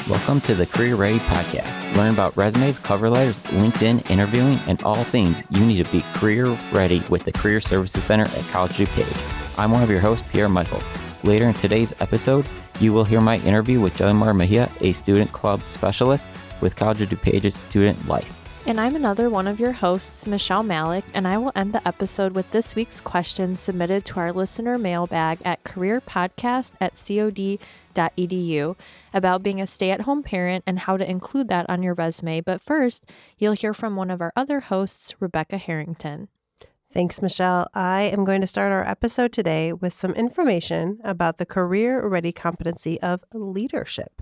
Welcome to the Career Ready Podcast. Learn about resumes, cover letters, LinkedIn, interviewing, and all things you need to be career ready with the Career Services Center at College of DuPage. I'm one of your hosts, Pierre Michaels. Later in today's episode, you will hear my interview with Jelymar Mejia, a student club specialist with College of DuPage's Student Life. And I'm another one of your hosts, Michelle Malik, and I will end the episode with this week's question submitted to our listener mailbag at careerpodcast@cod.edu about being a stay-at-home parent and how to include that on your resume. But first, you'll hear from one of our other hosts, Rebecca Harrington. Thanks, Michelle. I am going to start our episode today with some information about the career-ready competency of leadership.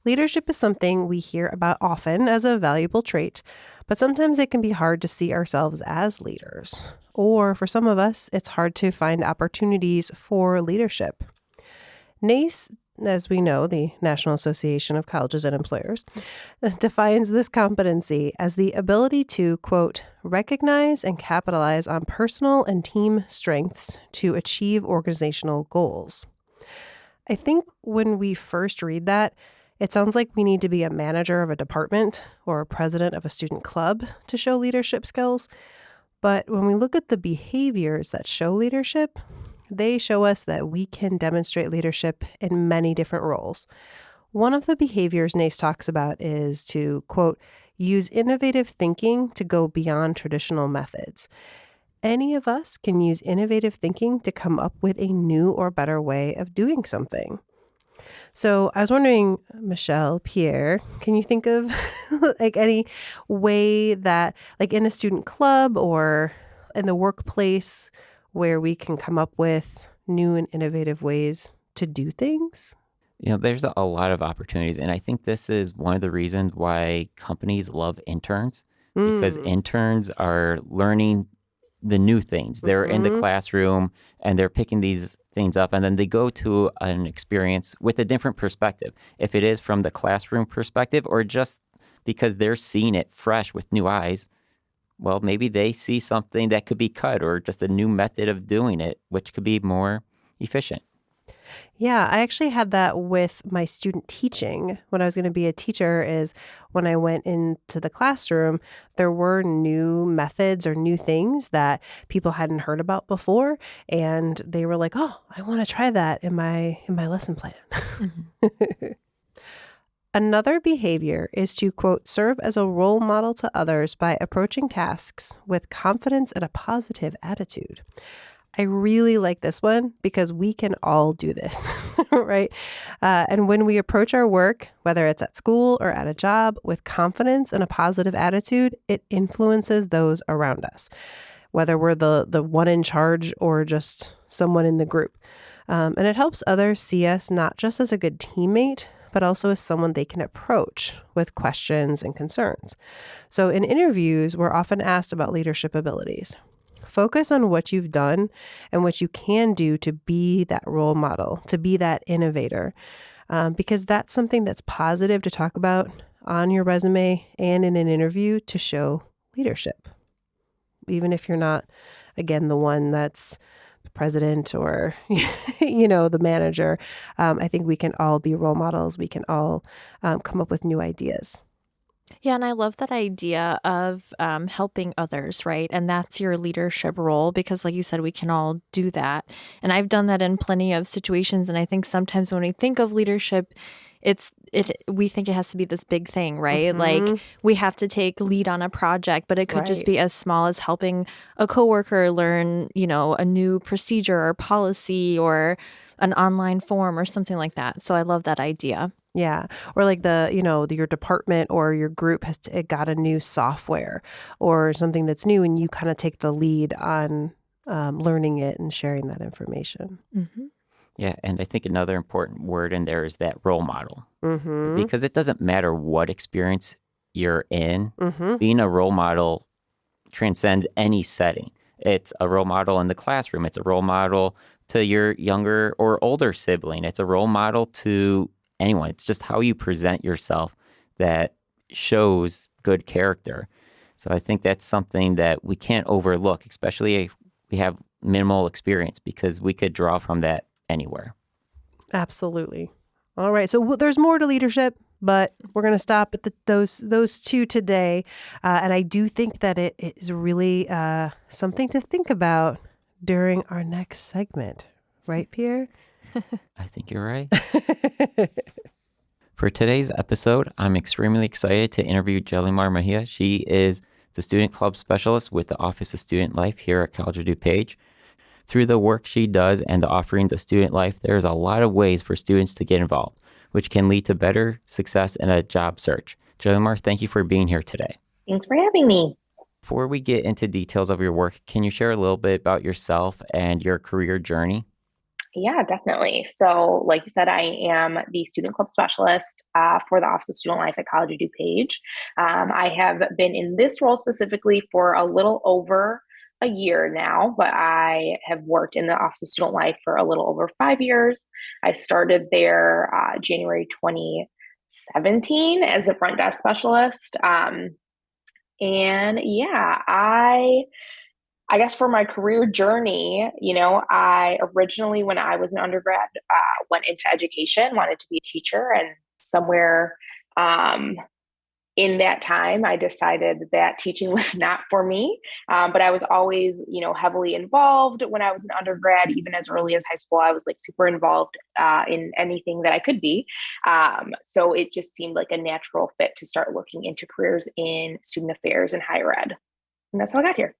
Leadership is something we hear about often as a valuable trait, but sometimes it can be hard to see ourselves as leaders. Or for some of us, it's hard to find opportunities for leadership. NACE, as we know, the National Association of Colleges and Employers, defines this competency as the ability to, quote, recognize and capitalize on personal and team strengths to achieve organizational goals. I think when we first read that, it sounds like we need to be a manager of a department or a president of a student club to show leadership skills. But when we look at the behaviors that show leadership, they show us that we can demonstrate leadership in many different roles. One of the behaviors NACE talks about is to, quote, use innovative thinking to go beyond traditional methods. Any of us can use innovative thinking to come up with a new or better way of doing something. So I was wondering, Michelle, Pierre, can you think of like any way that like in a student club or in the workplace where we can come up with new and innovative ways to do things? You know, there's a lot of opportunities, and I think this is one of the reasons why companies love interns, because interns are learning the new things. They're in the classroom and they're picking these things up, and then they go to an experience with a different perspective. If it is from the classroom perspective or just because they're seeing it fresh with new eyes, well, maybe they see something that could be cut or just a new method of doing it, which could be more efficient. Yeah, I actually had that with my student teaching. When I was going to be a teacher is when I went into the classroom, there were new methods or new things that people hadn't heard about before. And they were like, oh, I want to try that in my lesson plan. Mm-hmm. Another behavior is to, quote, serve as a role model to others by approaching tasks with confidence and a positive attitude. I really like this one because we can all do this, right? And when we approach our work, whether it's at school or at a job, with confidence and a positive attitude, it influences those around us, whether we're the one in charge or just someone in the group. And it helps others see us not just as a good teammate, but also as someone they can approach with questions and concerns. So in interviews, we're often asked about leadership abilities. Focus on what you've done and what you can do to be that role model, to be that innovator, because that's something that's positive to talk about on your resume and in an interview to show leadership. Even if you're not, again, the one that's the president or, the manager, I think we can all be role models. We can all come up with new ideas. Yeah, and I love that idea of helping others, right? And that's your leadership role because, like you said, we can all do that. And I've done that in plenty of situations. And I think sometimes when we think of leadership, we think it has to be this big thing, right? Mm-hmm. Like we have to take lead on a project, but it could just be as small as helping a coworker learn, a new procedure or policy or an online form or something like that. So I love that idea. Yeah. Or like your department or your group has got a new software or something that's new and you kind of take the lead on learning it and sharing that information. Mm-hmm. Yeah. And I think another important word in there is that role model, because it doesn't matter what experience you're in. Being a role model transcends any setting. It's a role model in the classroom. It's a role model to your younger or older sibling. It's a role model to anyone. It's just how you present yourself that shows good character. So I think that's something that we can't overlook, especially if we have minimal experience, because we could draw from that anywhere. Absolutely. All right. So there's more to leadership, but we're going to stop at those two today. And I do think that it is really something to think about during our next segment. Right, Pierre? I think you're right. For today's episode, I'm extremely excited to interview Jelymar Mejia. She is the Student Club Specialist with the Office of Student Life here at College of DuPage. Through the work she does and the offerings of Student Life, there's a lot of ways for students to get involved, which can lead to better success in a job search. Jelymar, thank you for being here today. Thanks for having me. Before we get into details of your work, can you share a little bit about yourself and your career journey? Yeah, definitely. So, like you said, I am the Student Club Specialist for the Office of Student Life at College of DuPage. I have been in this role specifically for a little over a year now, but I have worked in the Office of Student Life for a little over 5 years. I started there January 2017 as a front desk specialist. And yeah, I guess for my career journey, I originally, when I was an undergrad, went into education, wanted to be a teacher, and somewhere in that time, I decided that teaching was not for me. But I was always, heavily involved when I was an undergrad. Even as early as high school, I was like super involved in anything that I could be. So it just seemed like a natural fit to start looking into careers in student affairs and higher ed. And that's how I got here.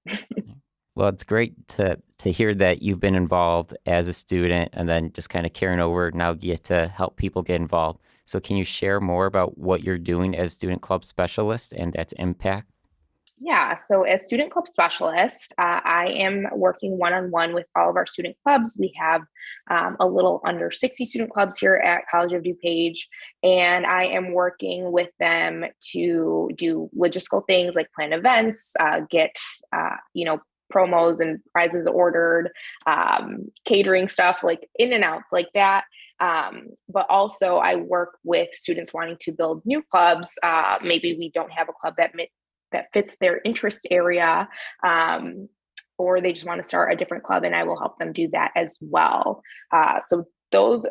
Well, it's great to hear that you've been involved as a student and then just kind of carrying over. Now you get to help people get involved. So can you share more about what you're doing as Student Club Specialist and that's impact? Yeah, so as Student Club Specialist, I am working one-on-one with all of our student clubs. We have a little under 60 student clubs here at College of DuPage, and I am working with them to do logistical things like plan events, get, promos and prizes ordered, catering stuff like in and outs like that. But also I work with students wanting to build new clubs. Maybe we don't have a club that fits their interest area, or they just want to start a different club, and I will help them do that as well. So those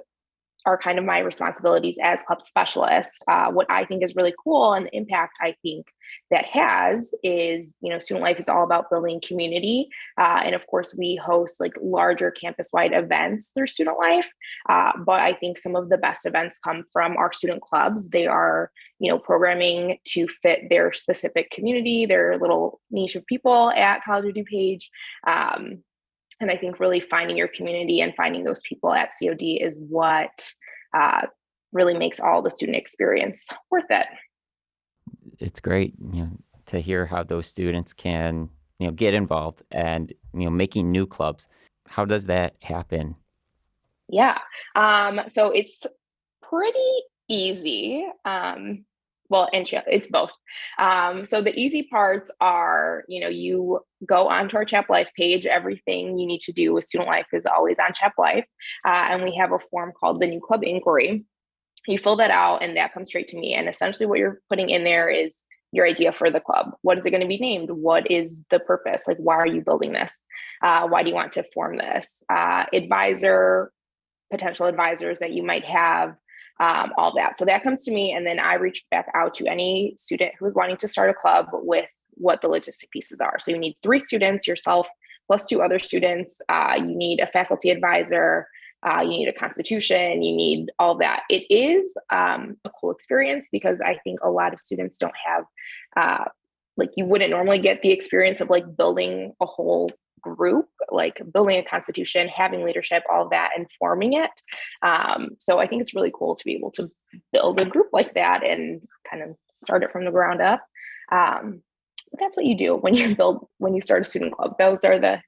are kind of my responsibilities as club specialist. What I think is really cool and the impact I think that has is, student life is all about building community. And of course, we host like larger campus-wide events through student life. But I think some of the best events come from our student clubs. They are, programming to fit their specific community, their little niche of people at College of DuPage. And I think really finding your community and finding those people at COD is what really makes all the student experience worth it. It's great, to hear how those students can, get involved and, making new clubs. How does that happen? Yeah. So it's pretty easy. Well, and it's both. So the easy parts are, you go onto our Chap Life page. Everything you need to do with student life is always on Chap Life. And we have a form called the New Club Inquiry. You fill that out and that comes straight to me. And essentially what you're putting in there is your idea for the club. What is it going to be named? What is the purpose? Like, why are you building this? Why do you want to form this? Potential advisors that you might have, all that. So that comes to me, and then I reach back out to any student who's wanting to start a club with what the logistic pieces are. So you need 3 students, yourself plus 2 other students. You need a faculty advisor. You need a constitution. You need all that. It is a cool experience because I think a lot of students don't have, you wouldn't normally get the experience of like building a whole group, like building a constitution, having leadership, all of that, and forming it. So I think it's really cool to be able to build a group like that and kind of start it from the ground up. But that's what you do when you start a student club. Those are the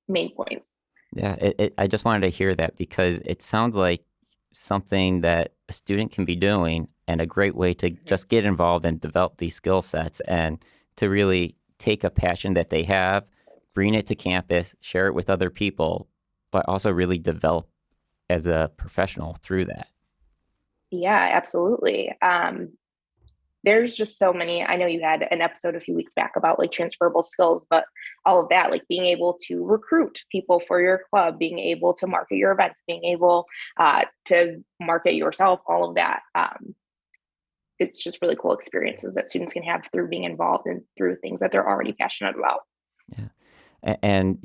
main points. Yeah, I just wanted to hear that because it sounds like something that a student can be doing and a great way to just get involved and develop these skill sets and to really take a passion that they have, bring it to campus, share it with other people, but also really develop as a professional through that. Yeah, absolutely. there's just so many. I know you had an episode a few weeks back about like transferable skills, but all of that, like being able to recruit people for your club, being able to market your events, being able to market yourself, all of that. It's just really cool experiences that students can have through being involved and through things that they're already passionate about. Yeah. And,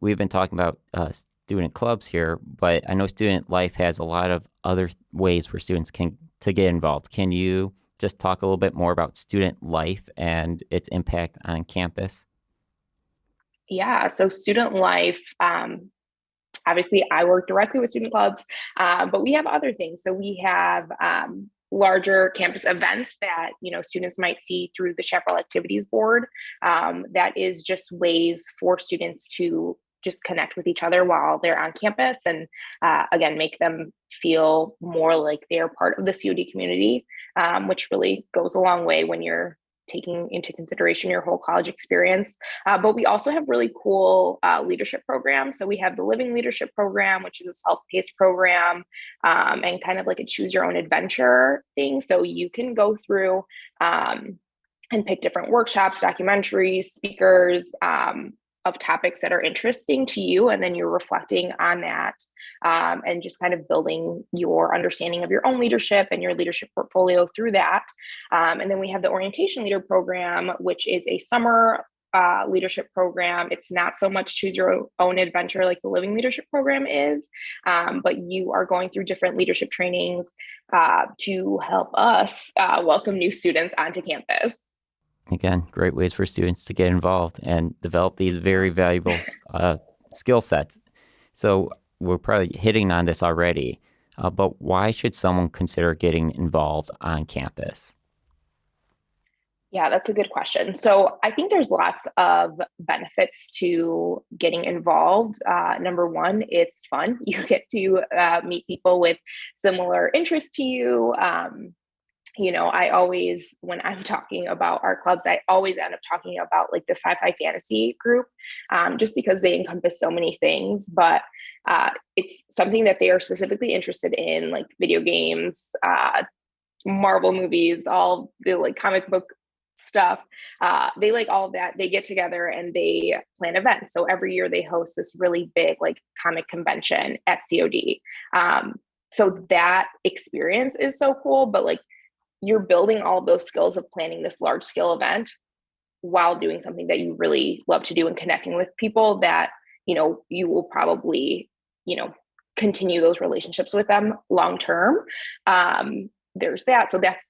we've been talking about student clubs here, but I know student life has a lot of other ways for students to get involved. Can you just talk a little bit more about student life and its impact on campus? Yeah, so student life, obviously I work directly with student clubs, but we have other things. So we have larger campus events that, students might see through the Chaparral Activities Board. That is just ways for students to just connect with each other while they're on campus and again, make them feel more like they're part of the COD community, which really goes a long way when you're taking into consideration your whole college experience. But we also have really cool leadership programs. So we have the Living Leadership Program, which is a self-paced program and kind of like a choose your own adventure thing. So you can go through and pick different workshops, documentaries, speakers, of topics that are interesting to you. And then you're reflecting on that and just kind of building your understanding of your own leadership and your leadership portfolio through that. And then we have the Orientation Leader Program, which is a summer leadership program. It's not so much choose your own adventure like the Living Leadership Program is, but you are going through different leadership trainings to help us welcome new students onto campus. Again, great ways for students to get involved and develop these very valuable skill sets. So we're probably hitting on this already, but why should someone consider getting involved on campus? Yeah, that's a good question. So I think there's lots of benefits to getting involved. Number one, it's fun. You get to meet people with similar interests to you. I always, when I'm talking about our clubs, I always end up talking about like the sci-fi fantasy group, just because they encompass so many things, but it's something that they are specifically interested in, like video games, Marvel movies, all the like comic book stuff. They like all of that. They get together and they plan events. So every year they host this really big like comic convention at COD. So that experience is so cool, but like, you're building all of those skills of planning this large scale event while doing something that you really love to do and connecting with people that, you will probably, continue those relationships with them long term. There's that. So that's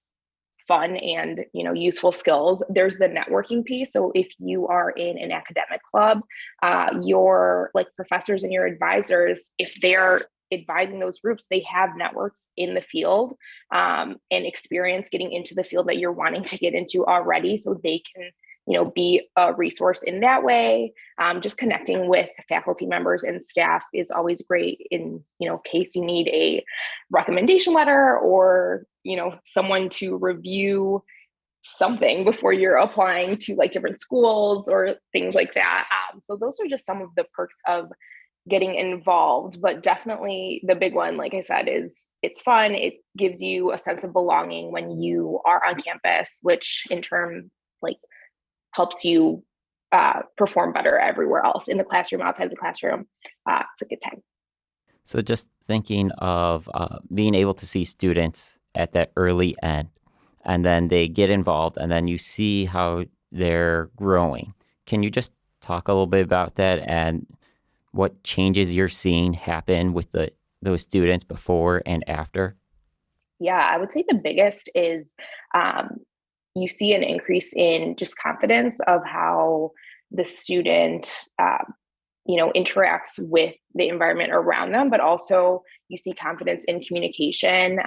fun and, useful skills. There's the networking piece. So if you are in an academic club, your like professors and your advisors, if they're advising those groups, they have networks in the field and experience getting into the field that you're wanting to get into already, so they can be a resource in that way. Just connecting with faculty members and staff is always great in case you need a recommendation letter or someone to review something before you're applying to like different schools or things like that. So those are just some of the perks of getting involved, but definitely the big one, like I said, is it's fun. It gives you a sense of belonging when you are on campus, which in turn like helps you perform better everywhere else in the classroom, outside of the classroom. It's a good time. So just thinking of being able to see students at that early end, and then they get involved, and then you see how they're growing. Can you just talk a little bit about that and what changes you're seeing happen with those students before and after? Yeah, I would say the biggest is you see an increase in just confidence of how the student, interacts with the environment around them, but also you see confidence in communication.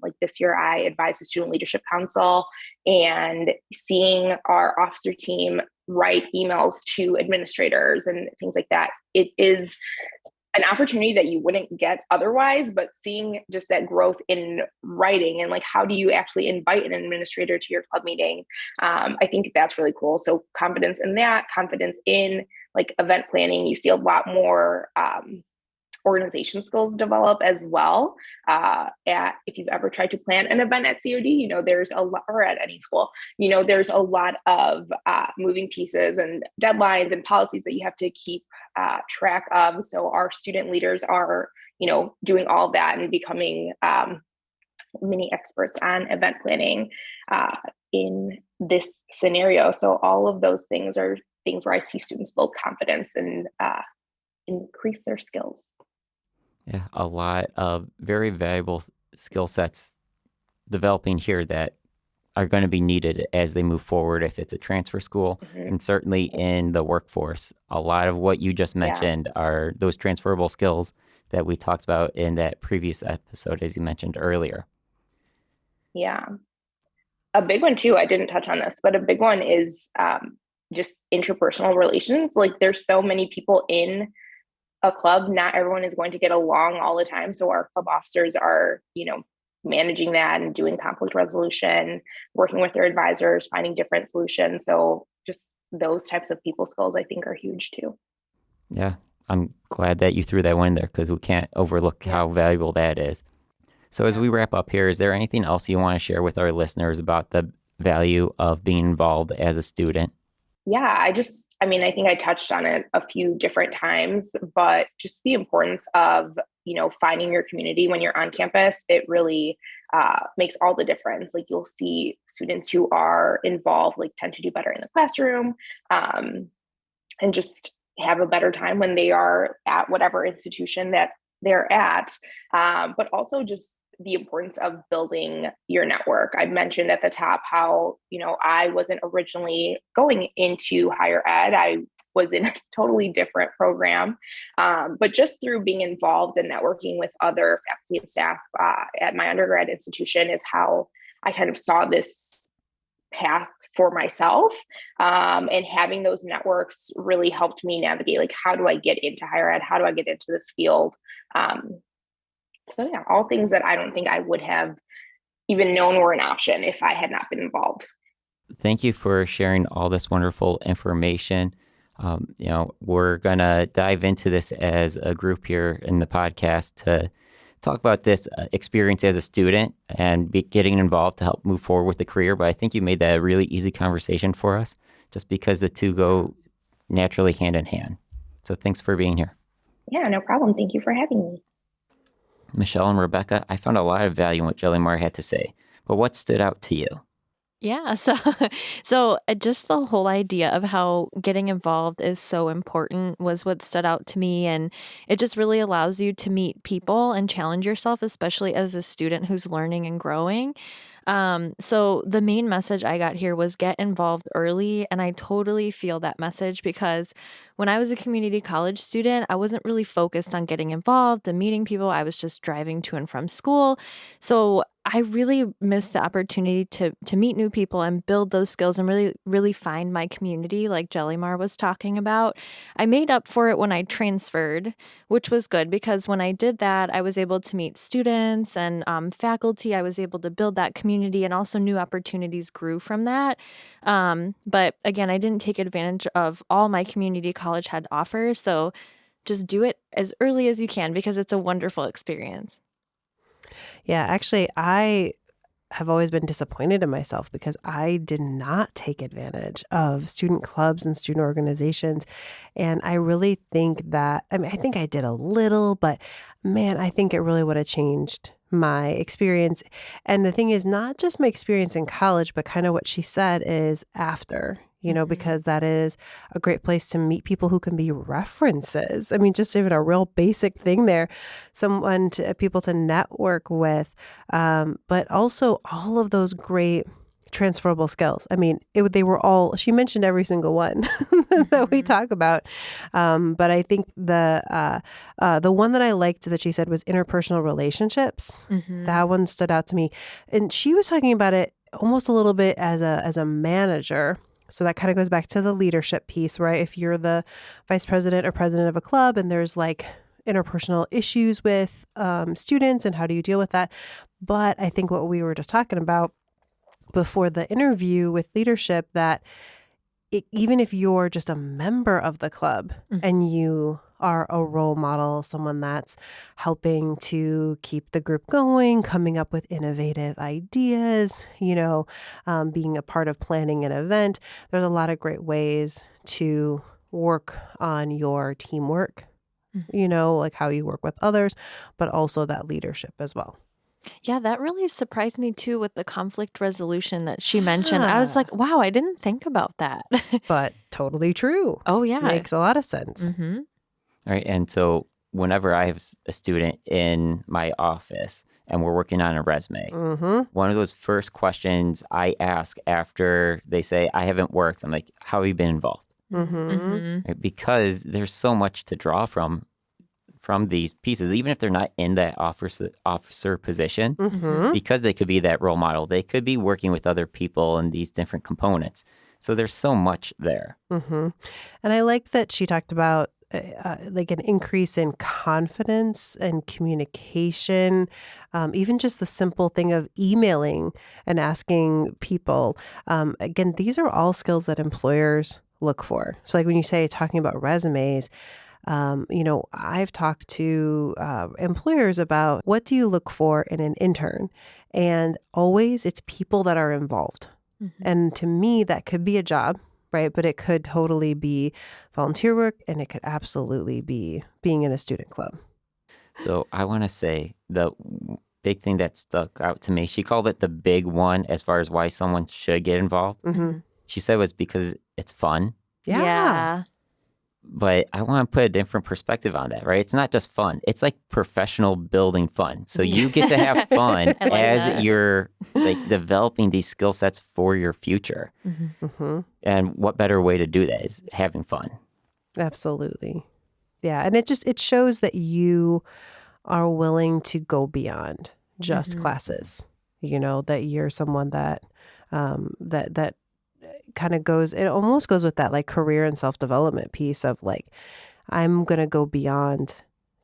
Like this year, I advised the Student Leadership Council, and seeing our officer team write emails to administrators and things like that. It is an opportunity that you wouldn't get otherwise, but seeing just that growth in writing and like, how do you actually invite an administrator to your club meeting? I think that's really cool. So confidence in that, confidence in like event planning. You see a lot more organization skills develop as well. If you've ever tried to plan an event at COD, there's a lot, or at any school, there's a lot of moving pieces and deadlines and policies that you have to keep track of. So our student leaders are, doing all of that and becoming mini experts on event planning in this scenario. So all of those things are things where I see students build confidence and increase their skills. Yeah, a lot of very valuable skill sets developing here that are going to be needed as they move forward if it's a transfer school, and certainly in the workforce. A lot of what you just mentioned are those transferable skills that we talked about in that previous episode, as you mentioned earlier. Yeah. A big one too, I didn't touch on this, but a big one is just interpersonal relations. Like there's so many people in a club, not everyone is going to get along all the time. So our club officers are, managing that and doing conflict resolution, working with their advisors, finding different solutions. So just those types of people skills, I think, are huge too. Yeah, I'm glad that you threw that one in there because we can't overlook how valuable that is. So as we wrap up here, is there anything else you want to share with our listeners about the value of being involved as a student? Yeah, I think I touched on it a few different times, but just the importance of, finding your community when you're on campus, it really makes all the difference. Like you'll see students who are involved, tend to do better in the classroom and just have a better time when they are at whatever institution that they're at. But also just the importance of building your network. I mentioned at the top how, I wasn't originally going into higher ed. I was in a totally different program. But just through being involved and networking with other faculty and staff at my undergrad institution is how I kind of saw this path for myself. And having those networks really helped me navigate, how do I get into higher ed? How do I get into this field? So yeah, all things that I don't think I would have even known were an option if I had not been involved. Thank you for sharing all this wonderful information. We're going to dive into this as a group here in the podcast to talk about this experience as a student and getting involved to help move forward with the career. But I think you made that a really easy conversation for us just because the two go naturally hand in hand. So thanks for being here. Yeah, no problem. Thank you for having me. Michelle and Rebecca, I found a lot of value in what Jelymar had to say, but what stood out to you? Yeah, so just the whole idea of how getting involved is so important was what stood out to me, and it just really allows you to meet people and challenge yourself, especially as a student who's learning and growing. So the main message I got here was get involved early, and I totally feel that message because when I was a community college student, I wasn't really focused on getting involved and meeting people. I was just driving to and from school. So I really missed the opportunity to meet new people and build those skills and really find my community like Jelymar was talking about. I made up for it when I transferred, which was good because when I did that, I was able to meet students and faculty. I was able to build that community and also new opportunities grew from that. But again, I didn't take advantage of all my community college had to offer. So just do it as early as you can because it's a wonderful experience. Yeah, actually, I have always been disappointed in myself because I did not take advantage of student clubs and student organizations. And I really think that, I think I did a little, but man, I think it really would have changed my experience. And the thing is not just my experience in college, but kind of what she said is after, because that is a great place to meet people who can be references. Just even a real basic thing there, people to network with, but also all of those great transferable skills. They were all, she mentioned every single one that we talk about. But I think the one that I liked that she said was interpersonal relationships. That one stood out to me. And she was talking about it almost a little bit as a manager. So that kind of goes back to the leadership piece, right? If you're the vice president or president of a club and there's interpersonal issues with students and how do you deal with that? But I think what we were just talking about before the interview with leadership, that even if you're just a member of the club and you are a role model, someone that's helping to keep the group going, coming up with innovative ideas, being a part of planning an event. There's a lot of great ways to work on your teamwork, like how you work with others, but also that leadership as well. Yeah, that really surprised me too with the conflict resolution that she mentioned. I was like, wow, I didn't think about that. But totally true. Oh, yeah. Makes a lot of sense. Mm-hmm. All right. And so whenever I have a student in my office and we're working on a resume, one of those first questions I ask after they say, I haven't worked, I'm like, how have you been involved? Right? Because there's so much to draw from these pieces, even if they're not in that officer position, because they could be that role model. They could be working with other people in these different components. So there's so much there. And I like that she talked about like an increase in confidence and communication, even just the simple thing of emailing and asking people. Again, these are all skills that employers look for. So like when you say talking about resumes, I've talked to employers about what do you look for in an intern? And always it's people that are involved. And to me, that could be a job, right? But it could totally be volunteer work, and it could absolutely be being in a student club. So I want to say the big thing that stuck out to me, she called it the big one as far as why someone should get involved. She said it was because it's fun. Yeah. But I want to put a different perspective on that, right? It's not just fun. It's like professional building fun. So you get to have fun as you're like developing these skill sets for your future. And what better way to do that is having fun. Absolutely. Yeah. And it shows that you are willing to go beyond just classes, that you're someone that that kind of it almost goes with that like career and self-development piece of like, I'm going to go beyond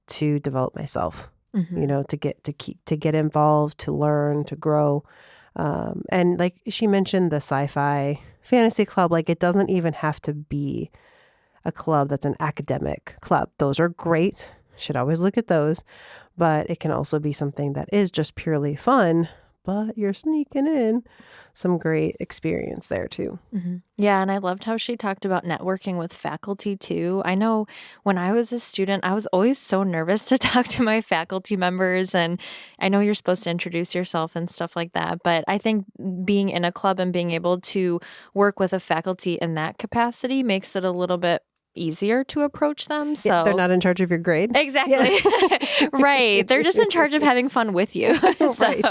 to develop myself, to get involved, to learn, to grow. And like she mentioned, the sci-fi fantasy club, like it doesn't even have to be a club that's an academic club. Those are great. Should always look at those. But it can also be something that is just purely fun, but you're sneaking in some great experience there too. Yeah, and I loved how she talked about networking with faculty too. I know when I was a student, I was always so nervous to talk to my faculty members, and I know you're supposed to introduce yourself and stuff like that, but I think being in a club and being able to work with a faculty in that capacity makes it a little bit easier to approach them. So Yeah, they're not in charge of your grade. Exactly. Right. They're just in charge of having fun with you. Right.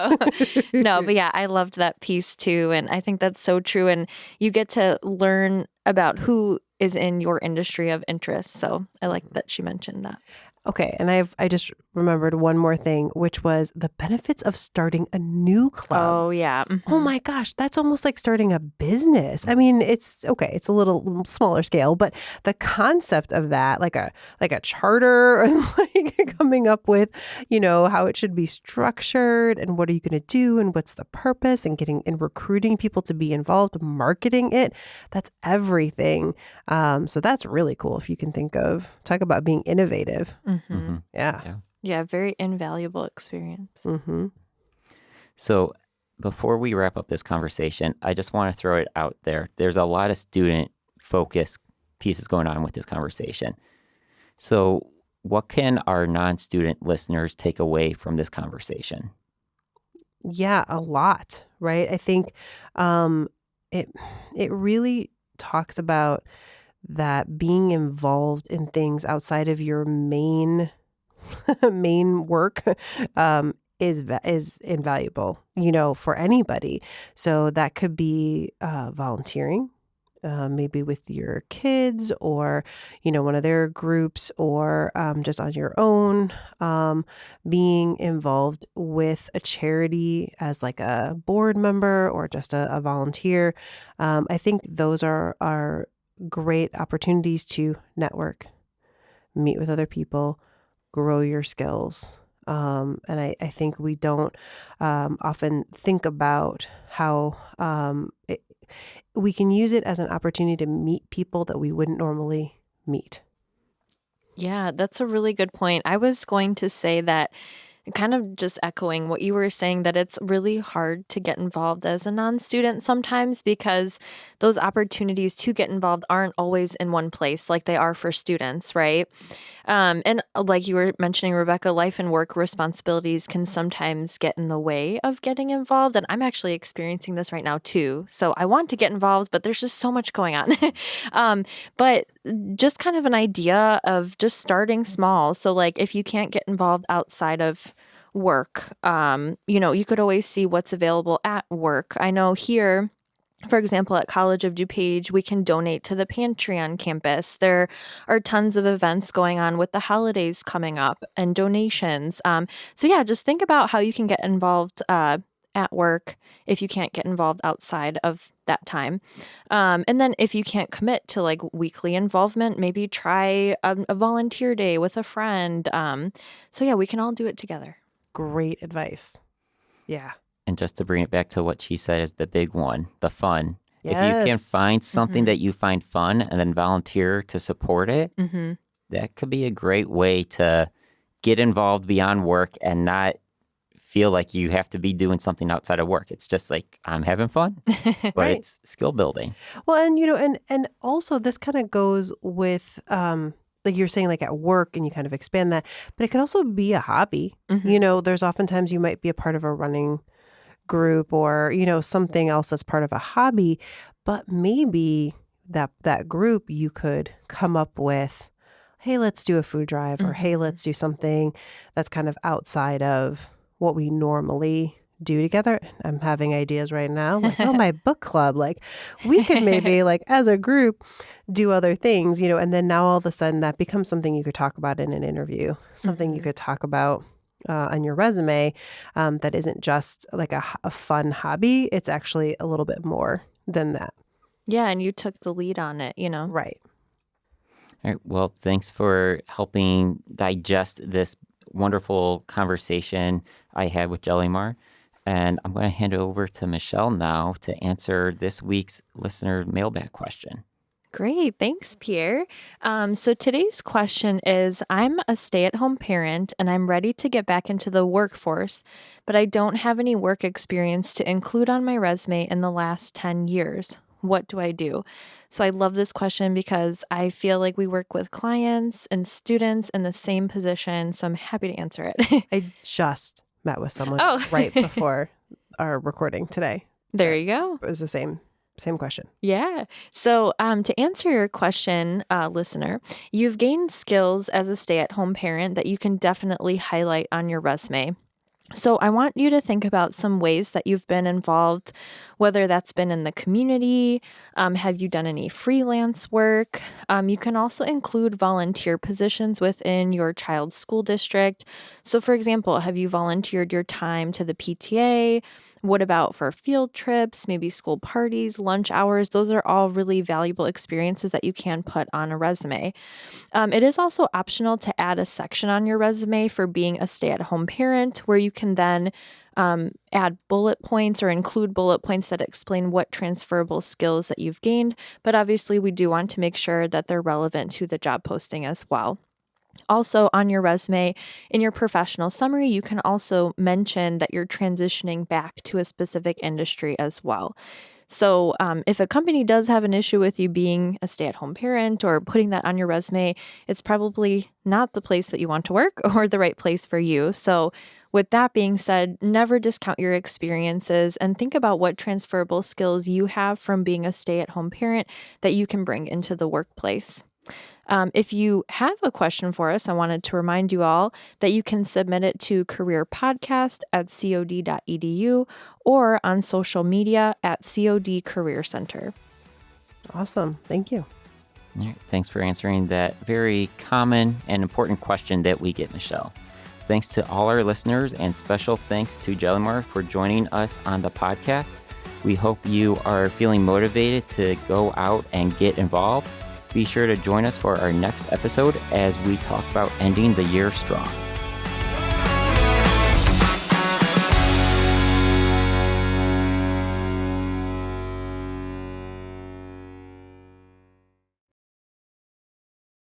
No, but yeah, I loved that piece too. And I think that's so true. And you get to learn about who is in your industry of interest. So I like that she mentioned that. Okay, and I just remembered one more thing, which was the benefits of starting a new club. Oh, yeah. Oh my gosh, that's almost like starting a business. I mean, it's a little smaller scale, but the concept of that, like a charter, or like coming up with, how it should be structured and what are you going to do and what's the purpose and recruiting people to be involved, marketing it. That's everything. So that's really cool if you can talk about being innovative. Yeah, very invaluable experience. So before we wrap up this conversation, I just want to throw it out there. There's a lot of student focus pieces going on with this conversation. So what can our non-student listeners take away from this conversation? Yeah, a lot, right? I think it really talks about that being involved in things outside of your main work is invaluable, for anybody. So that could be volunteering, maybe with your kids or, one of their groups, or just on your own, being involved with a charity as like a board member or just a volunteer. I think those are great opportunities to network, meet with other people, grow your skills. And I think we don't often think about how we can use it as an opportunity to meet people that we wouldn't normally meet. Yeah, that's a really good point. I was going to say that, kind of just echoing what you were saying, that it's really hard to get involved as a non-student sometimes because those opportunities to get involved aren't always in one place like they are for students, right? And like you were mentioning, Rebecca, life and work responsibilities can sometimes get in the way of getting involved. And I'm actually experiencing this right now too. So I want to get involved, but there's just so much going on. But just kind of an idea of just starting small. So like if you can't get involved outside of work, you could always see what's available at work. I know here, for example, at College of DuPage, we can donate to the pantry on campus. There are tons of events going on with the holidays coming up and donations. So yeah, just think about how you can get involved at work if you can't get involved outside of that time. And then if you can't commit to like weekly involvement, maybe try a volunteer day with a friend. So yeah, we can all do it together. Great advice. Yeah. And just to bring it back to what she said is the big one, the fun. Yes. If you can find something that you find fun and then volunteer to support it, that could be a great way to get involved beyond work and not feel like you have to be doing something outside of work. It's just like, I'm having fun, but Right. it's skill building. Well, and also this kind of goes with like you're saying, like at work, and you kind of expand that, but it can also be a hobby. There's oftentimes you might be a part of a running group or, something else that's part of a hobby, but maybe that group you could come up with, hey, let's do a food drive, or hey, let's do something that's kind of outside of what we normally do together. I'm having ideas right now, like, oh, my book club, like we could maybe like as a group do other things, and then now all of a sudden that becomes something you could talk about in an interview, something you could talk about on your resume that isn't just like a fun hobby. It's actually a little bit more than that. Yeah, and you took the lead on it, Right. All right. Well, thanks for helping digest this wonderful conversation I had with Jelymar. And I'm going to hand it over to Michelle now to answer this week's listener mailbag question. Great. Thanks, Pierre. So today's question is, I'm a stay-at-home parent and I'm ready to get back into the workforce, but I don't have any work experience to include on my resume in the last 10 years. What do I do? So I love this question because I feel like we work with clients and students in the same position. So I'm happy to answer it. I just met with someone Oh. right before our recording today. There you go. It was the same question. Yeah. So to answer your question, listener, you've gained skills as a stay-at-home parent that you can definitely highlight on your resume. So I want you to think about some ways that you've been involved, whether that's been in the community, have you done any freelance work? You can also include volunteer positions within your child's school district. So for example, have you volunteered your time to the PTA? What about for field trips, maybe school parties, lunch hours? Those are all really valuable experiences that you can put on a resume. It is also optional to add a section on your resume for being a stay-at-home parent where you can then add bullet points or include bullet points that explain what transferable skills that you've gained. But obviously, we do want to make sure that they're relevant to the job posting as well. Also, on your resume, in your professional summary, you can also mention that you're transitioning back to a specific industry as well. So if a company does have an issue with you being a stay-at-home parent or putting that on your resume, it's probably not the place that you want to work or the right place for you. So with that being said, never discount your experiences and think about what transferable skills you have from being a stay-at-home parent that you can bring into the workplace. If you have a question for us, I wanted to remind you all that you can submit it to careerpodcast@cod.edu or on social media at COD Career Center. Awesome. Thank you. All right, thanks for answering that very common and important question that we get, Michelle. Thanks to all our listeners, and special thanks to Jelymar for joining us on the podcast. We hope you are feeling motivated to go out and get involved. Be sure to join us for our next episode as we talk about ending the year strong.